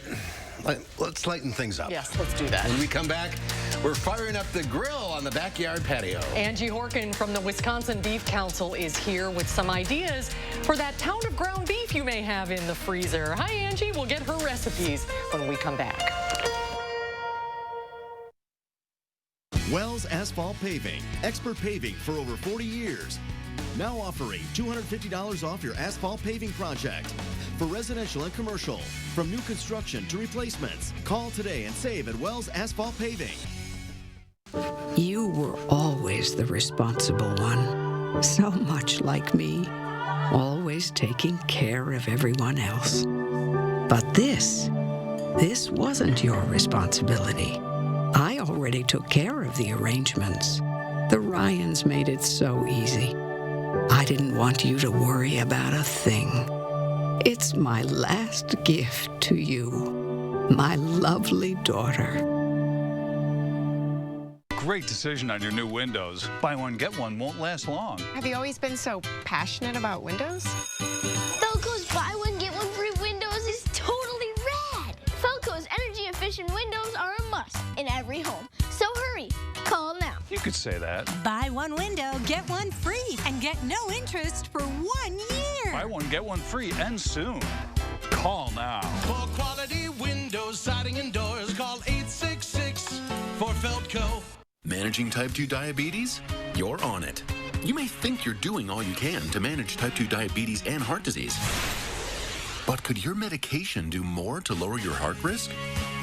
let's lighten things up. Yes, let's do that. When we come back, we're firing up the grill on the backyard patio. Angie Horkin from the Wisconsin Beef Council is here with some ideas for that pound of ground beef you may have in the freezer. Hi, Angie. We'll get her recipes when we come back. Wells Asphalt Paving, expert paving for over 40 years. Now offering $250 off your asphalt paving project. For residential and commercial, from new construction to replacements. Call today and save at Wells Asphalt Paving. You were always the responsible one. So much like me. Always taking care of everyone else. But this wasn't your responsibility. I already took care of the arrangements. The Ryans made it so easy. I didn't want you to worry about a thing. It's my last gift to you, my lovely daughter. Great decision on your new windows. Buy one, get one won't last long. Have you always been so passionate about windows? Felco's buy one, get one free windows is totally rad. Felco's energy-efficient windows are a must in every home. So hurry, call now. You could say that. Buy one window, get one free, and get no interest for 1 year. Buy one, get one free, and soon. Call now. For quality windows, siding, and doors, call 866 for Felco. Managing type 2 diabetes? You're on it. You may think you're doing all you can to manage type 2 diabetes and heart disease. But could your medication do more to lower your heart risk?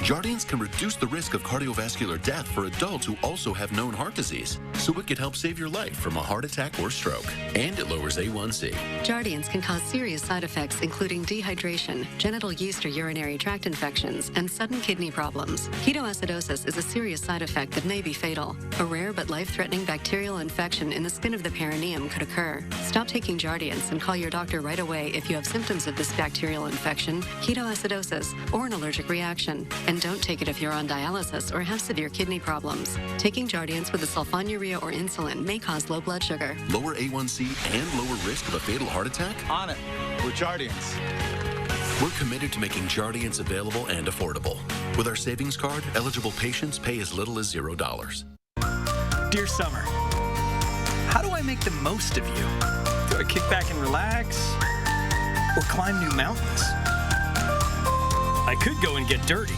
Jardiance can reduce the risk of cardiovascular death for adults who also have known heart disease, so it could help save your life from a heart attack or stroke. And it lowers A1C. Jardiance can cause serious side effects, including dehydration, genital yeast or urinary tract infections, and sudden kidney problems. Ketoacidosis is a serious side effect that may be fatal. A rare but life-threatening bacterial infection in the skin of the perineum could occur. Stop taking Jardiance and call your doctor right away if you have symptoms of this bacterial infection, ketoacidosis, or an allergic reaction. And don't take it if you're on dialysis or have severe kidney problems. Taking Jardiance with a sulfonylurea or insulin may cause low blood sugar. Lower A1C and lower risk of a fatal heart attack? On it with Jardiance. We're committed to making Jardiance available and affordable. With our savings card, eligible patients pay as little as $0. Dear Summer, how do I make the most of you? Do I kick back and relax? Or climb new mountains? I could go and get dirty.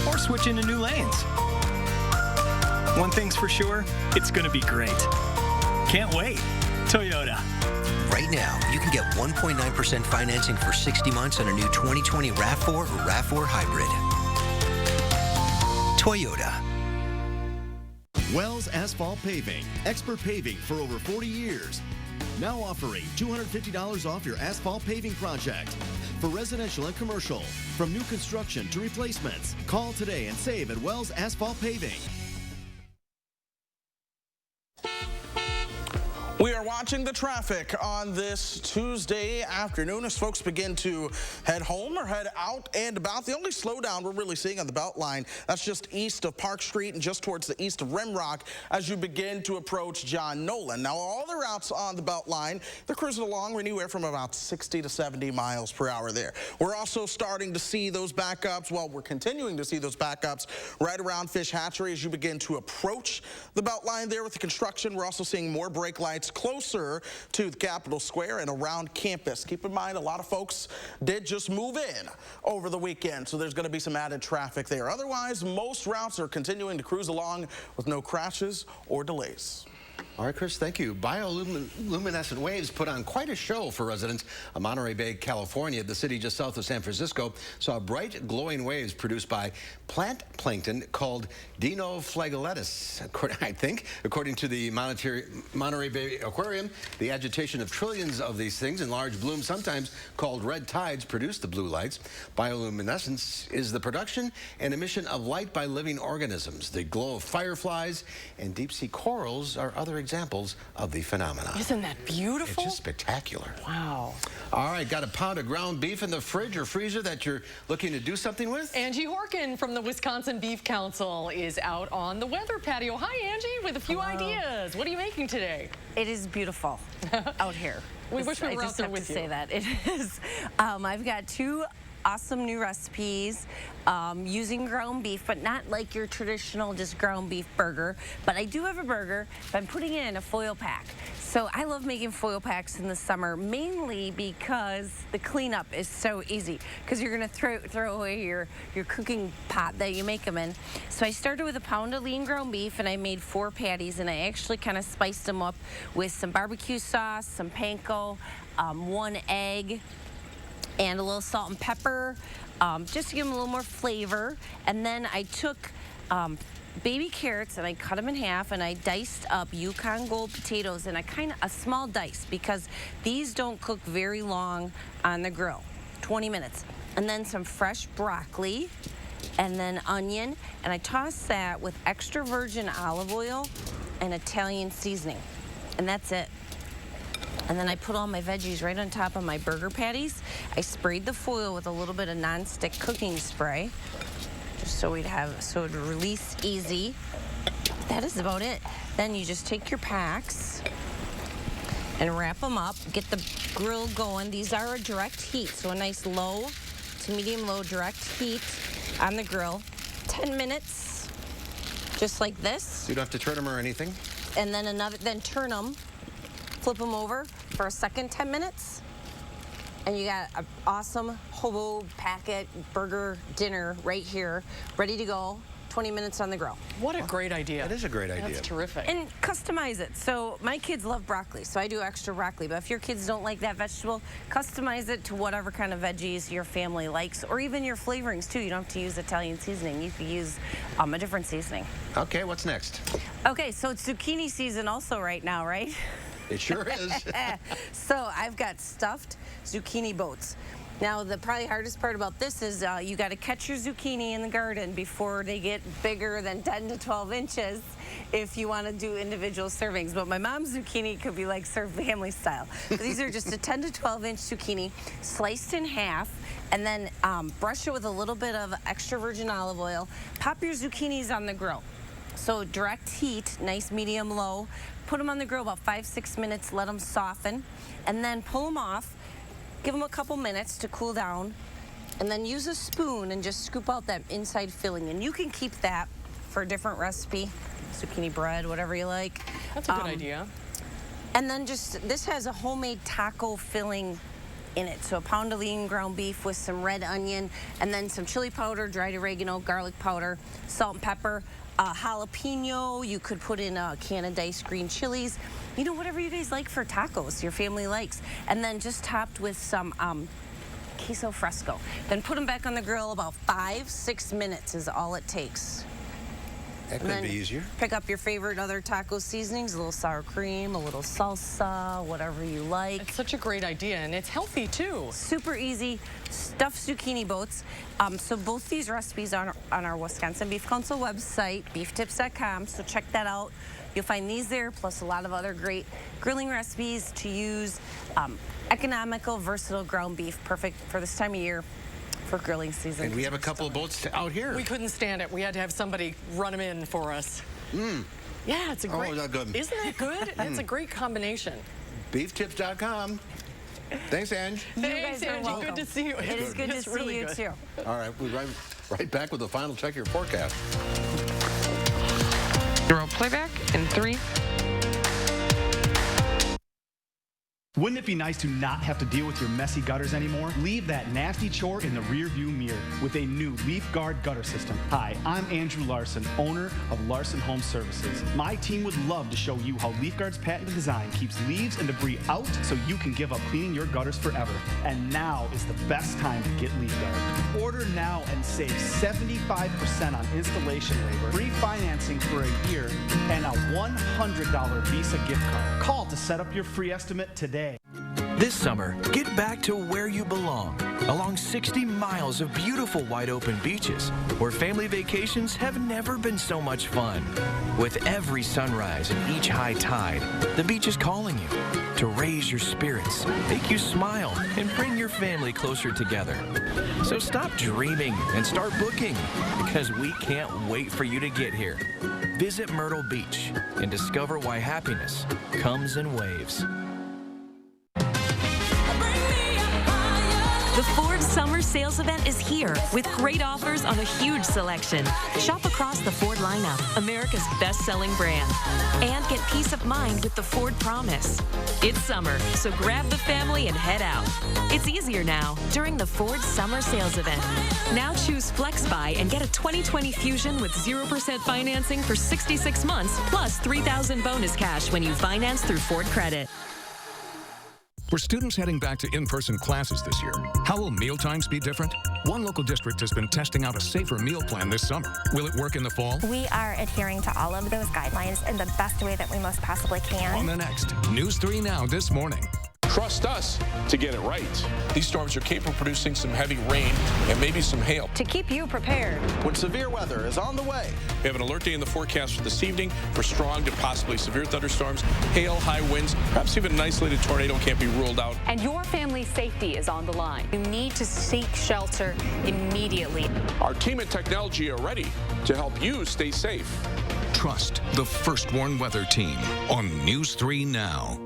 Or switch into new lanes. One thing's for sure, it's gonna be great. Can't wait. Toyota. Right now, you can get 1.9% financing for 60 months on a new 2020 RAV4 or RAV4 Hybrid. Toyota. Wells Asphalt Paving, expert paving for over 40 years. Now offering $250 off your asphalt paving project. For residential and commercial, from new construction to replacements. Call today and save at Wells Asphalt Paving. We are watching the traffic on this Tuesday afternoon as folks begin to head home or head out and about. The only slowdown we're really seeing on the Beltline, that's just east of Park Street and just towards the east of Rimrock as you begin to approach John Nolan. Now, all the routes on the Beltline, they're cruising along anywhere from about 60 to 70 miles per hour there. We're also starting to see those backups, well, we're continuing to see those backups right around Fish Hatchery as you begin to approach the Beltline there with the construction. We're also seeing more brake lights closer to the Capitol Square and around campus. Keep in mind, a lot of folks did just move in over the weekend, so there's going to be some added traffic there. Otherwise, most routes are continuing to cruise along with no crashes or delays. All right, Chris, thank you. Bioluminescent waves put on quite a show for residents of Monterey Bay, California. The city just south of San Francisco saw bright, glowing waves produced by plant plankton called Dinoflagellatus, I think. According to the Monterey Bay Aquarium, the agitation of trillions of these things in large blooms, sometimes called red tides, produce the blue lights. Bioluminescence is the production and emission of light by living organisms. The glow of fireflies and deep-sea corals are other examples of the phenomenon. Isn't that beautiful? It's just spectacular. Wow. All right, got a pound of ground beef in the fridge or freezer that you're looking to do something with? Angie Horkin from the Wisconsin Beef Council is out on the weather patio. Hi, Angie, with a few ideas. What are you making today? It is beautiful out here. We wish we were out there with you. I just have to say that. It is. I've got two awesome new recipes using ground beef, but not like your traditional just ground beef burger. But I do have a burger, but I'm putting it in a foil pack. So I love making foil packs in the summer, mainly because the cleanup is so easy. Because you're gonna throw away your cooking pot that you make them in. So I started with a pound of lean ground beef, and I made 4 patties, and I actually kind of spiced them up with some barbecue sauce, some panko, 1 egg, and a little salt and pepper, just to give them a little more flavor. And then I took baby carrots and I cut them in half, and I diced up Yukon Gold potatoes in a small dice, because these don't cook very long on the grill, 20 minutes. And then some fresh broccoli, and then onion, and I tossed that with extra virgin olive oil and Italian seasoning, and that's it. And then I put all my veggies right on top of my burger patties. I sprayed the foil with a little bit of non-stick cooking spray, just so it'd release easy. that is about it. Then you just take your packs and wrap them up. Get the grill going. These are a direct heat, so a nice low to medium-low direct heat on the grill. 10 minutes, just like this. You don't have to turn them or anything. And then then turn them, flip them over for a second 10 minutes. And you got an awesome hobo packet burger dinner right here, ready to go. 20 minutes on the grill. What a great idea. That is a great idea. That's terrific. And customize it. So my kids love broccoli, so I do extra broccoli. But if your kids don't like that vegetable, customize it to whatever kind of veggies your family likes, or even your flavorings too. You don't have to use Italian seasoning. You could use a different seasoning. Okay, what's next? Okay, so it's zucchini season also right now, right? It sure is. So I've got stuffed zucchini boats. Now, the probably hardest part about this is you got to catch your zucchini in the garden before they get bigger than 10 to 12 inches if you want to do individual servings. But my mom's zucchini could be like served family style. But these are just a 10 to 12 inch zucchini sliced in half, and then brush it with a little bit of extra virgin olive oil. Pop your zucchinis on the grill. So direct heat, nice medium low. Put them on the grill about 5-6 minutes, let them soften, and then pull them off. Give them a couple minutes to cool down, and then use a spoon and just scoop out that inside filling. And you can keep that for a different recipe, zucchini bread, whatever you like. That's a good idea. And then this has a homemade taco filling in it. So a pound of lean ground beef with some red onion, and then some chili powder, dried oregano, garlic powder, salt and pepper, jalapeno. You could put in a can of diced green chilies. You know, whatever you guys like for tacos, your family likes. And then just topped with some queso fresco. Then put them back on the grill. About 5-6 minutes is all it takes. That could be easier. Pick up your favorite other taco seasonings, a little sour cream, a little salsa, whatever you like. It's such a great idea, and it's healthy too. Super easy, stuffed zucchini boats. So both these recipes are on our Wisconsin Beef Council website, beeftips.com, so check that out. You'll find these there, plus a lot of other great grilling recipes to use. Economical, versatile ground beef, perfect for this time of year. For grilling season. And we have a couple of boats out here. We couldn't stand it. We had to have somebody run them in for us. Yeah, it's a great. Oh, that's good. Isn't that good? That's a great combination. Beeftips.com. Thanks, Ange. Thanks, Angie. Good to see you. It is good to see you, too. All right, we'll be right back with the final check your forecast. Roll playback in 3. Wouldn't it be nice to not have to deal with your messy gutters anymore? Leave that nasty chore in the rearview mirror with a new Leaf Guard gutter system. Hi, I'm Andrew Larson, owner of Larson Home Services. My team would love to show you how Leaf Guard's patented design keeps leaves and debris out so you can give up cleaning your gutters forever. And now is the best time to get Leaf Guard. Order now and save 75% on installation labor, free financing for a year, and a $100 Visa gift card. Call to set up your free estimate today. This summer, get back to where you belong, along 60 miles of beautiful wide open beaches, where family vacations have never been so much fun. With every sunrise and each high tide, the beach is calling you to raise your spirits, make you smile, and bring your family closer together. So stop dreaming and start booking, because we can't wait for you to get here. Visit Myrtle Beach and discover why happiness comes in waves. The Ford Summer Sales Event is here with great offers on a huge selection. Shop across the Ford lineup, America's best-selling brand. And get peace of mind with the Ford Promise. It's summer, so grab the family and head out. It's easier now during the Ford Summer Sales Event. Now choose FlexBuy and get a 2020 Fusion with 0% financing for 66 months, plus $3,000 bonus cash when you finance through Ford Credit. For students heading back to in-person classes this year, how will mealtimes be different? One local district has been testing out a safer meal plan this summer. Will it work in the fall? We are adhering to all of those guidelines in the best way that we most possibly can. On the next News 3 Now this morning. Trust us to get it right. These storms are capable of producing some heavy rain and maybe some hail. To keep you prepared when severe weather is on the way. We have an alert day in the forecast for this evening for strong to possibly severe thunderstorms, hail, high winds, perhaps even an isolated tornado can't be ruled out. And your family's safety is on the line. You need to seek shelter immediately. Our team and technology are ready to help you stay safe. Trust the First Warn Weather Team on News 3 Now.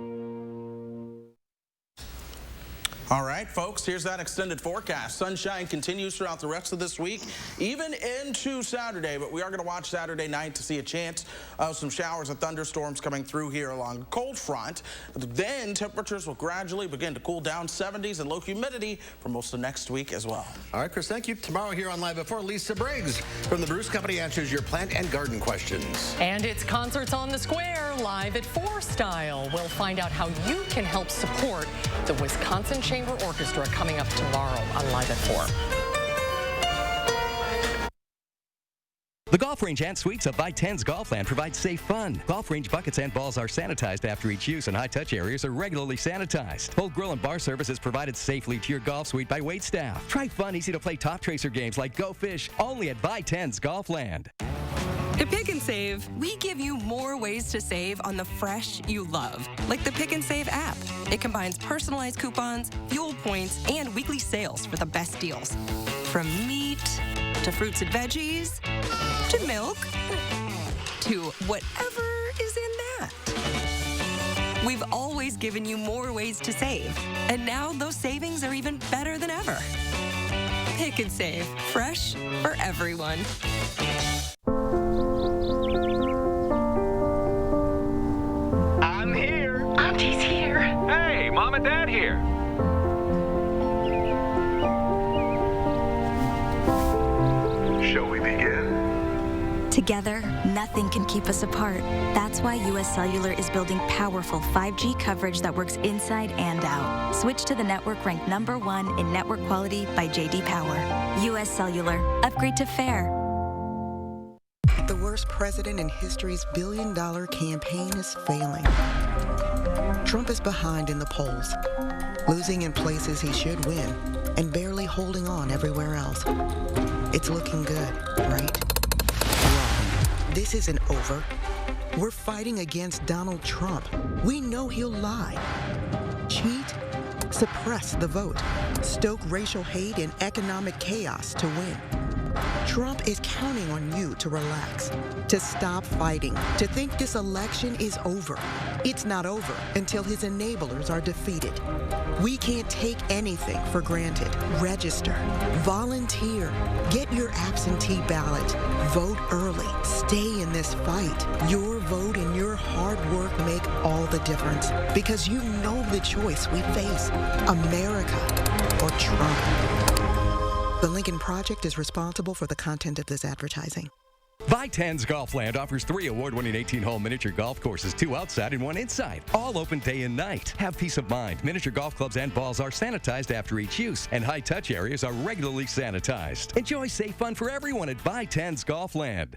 All right, folks, here's that extended forecast. Sunshine continues throughout the rest of this week, even into Saturday, but we are going to watch Saturday night to see a chance of some showers and thunderstorms coming through here along the cold front. Then temperatures will gradually begin to cool down, 70s and low humidity for most of next week as well. All right, Chris, thank you. Tomorrow here on Live at 4, Lisa Briggs from the Bruce Company answers your plant and garden questions. And it's Concerts on the Square, Live at 4 style. We'll find out how you can help support the Wisconsin Chamber Orchestra coming up tomorrow on Live at 4. The golf range and suites of By10's Golfland provide safe fun. Golf range buckets and balls are sanitized after each use, and high-touch areas are regularly sanitized. Full grill and bar service is provided safely to your golf suite by wait staff. Try fun, easy-to-play top tracer games like Go Fish, only at By10's Golfland. At Pick and Save, we give you more ways to save on the fresh you love, like the Pick and Save app. It combines personalized coupons, fuel points, and weekly sales for the best deals. From meat to fruits and veggies to milk to whatever is in that. We've always given you more ways to save, and now those savings are even better than ever. Pick and Save, fresh for everyone. I'm here. Auntie's here. Hey, Mom and Dad here. Shall we begin? Together, nothing can keep us apart. That's why U.S. Cellular is building powerful 5G coverage that works inside and out. Switch to the network ranked #1 in network quality by J.D. Power. U.S. Cellular. Upgrade to Fair. The worst president in history's billion-dollar campaign is failing. Trump is behind in the polls, losing in places he should win, and barely holding on everywhere else. It's looking good, right? Wrong. This isn't over. We're fighting against Donald Trump. We know he'll lie, cheat, suppress the vote, stoke racial hate and economic chaos to win. Trump is counting on you to relax, to stop fighting, to think this election is over. It's not over until his enablers are defeated. We can't take anything for granted. Register, volunteer, get your absentee ballot, vote early, stay in this fight. Your vote and your hard work make all the difference because you know the choice we face, America or Trump. The Lincoln Project is responsible for the content of this advertising. By10's Golfland offers 3 award-winning 18-hole miniature golf courses, 2 outside and 1 inside, all open day and night. Have peace of mind. Miniature golf clubs and balls are sanitized after each use, and high-touch areas are regularly sanitized. Enjoy safe fun for everyone at By10's Golfland.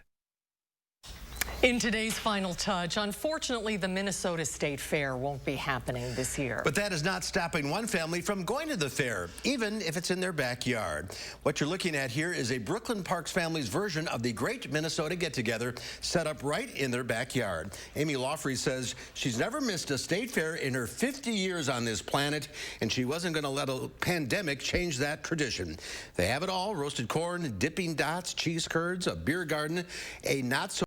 In today's final touch, unfortunately, the Minnesota State Fair won't be happening this year. But that is not stopping one family from going to the fair, even if it's in their backyard. What you're looking at here is a Brooklyn Parks family's version of the Great Minnesota Get-Together set up right in their backyard. Amy Lawfrey says she's never missed a state fair in her 50 years on this planet, and she wasn't going to let a pandemic change that tradition. They have it all: roasted corn, dipping dots, cheese curds, a beer garden, a not so